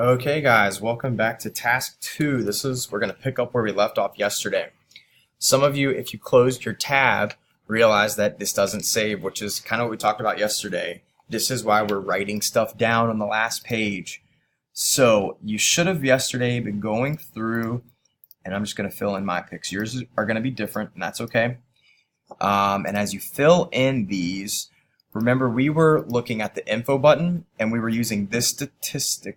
Okay guys, welcome back to task 2. We're going to pick up where we left off yesterday. Some of you, if you closed your tab, realize that this doesn't save, which is kind of what we talked about yesterday. This is why we're writing stuff down on the last page. So you should have yesterday been going through, and I'm just going to fill in my picks. Yours are going to be different, and that's okay. And as you fill in these, remember we were looking at the info button and we were using this statistic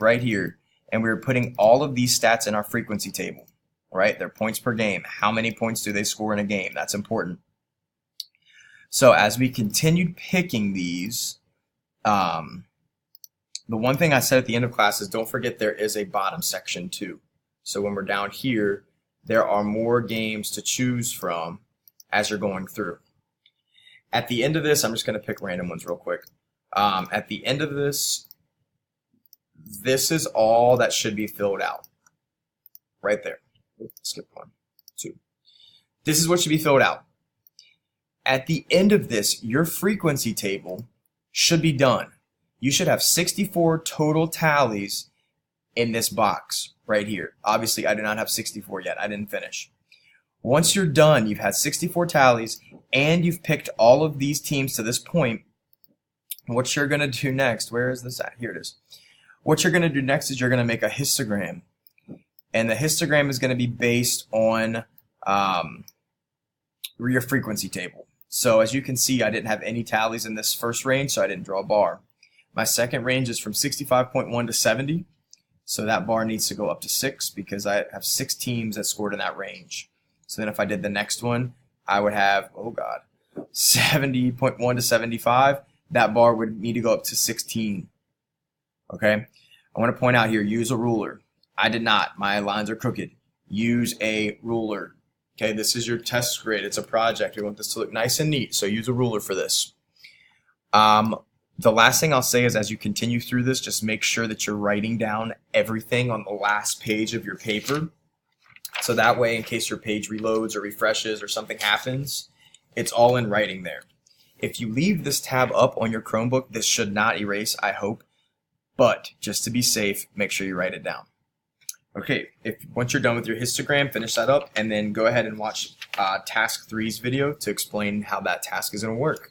right here, and we were putting all of these stats in our frequency table, right? Their points per game. How many points do they score in a game? That's important. So as we continued picking these, the one thing I said at the end of class is don't forget there is a bottom section too. So when we're down here, there are more games to choose from as you're going through. At the end of this, I'm just going to pick random ones real quick. At the end of this is all that should be filled out. Right there. Skip 1, 2. This is what should be filled out. At the end of this, your frequency table should be done. You should have 64 total tallies in this box right here. Obviously, I do not have 64 yet. I didn't finish. Once you're done, you've had 64 tallies, and you've picked all of these teams to this point. What you're going to do next, where is this at? Here it is. What you're going to do next is you're going to make a histogram. And the histogram is going to be based on your frequency table. So as you can see, I didn't have any tallies in this first range, so I didn't draw a bar. My second range is from 65.1 to 70. So that bar needs to go up to 6 because I have 6 teams that scored in that range. So then if I did the next one, I would have, 70.1 to 75. That bar would need to go up to 16. Okay? I want to point out here, use a ruler. I did not. My lines are crooked. Use a ruler. Okay, this is your test grid. It's a project. We want this to look nice and neat, so use a ruler for this. The last thing I'll say is as you continue through this, just make sure that you're writing down everything on the last page of your paper. So that way, in case your page reloads or refreshes or something happens, it's all in writing there. If you leave this tab up on your Chromebook, this should not erase, I hope. But just to be safe, make sure you write it down. Okay, once you're done with your histogram, finish that up, and then go ahead and watch task 3's video to explain how that task is going to work.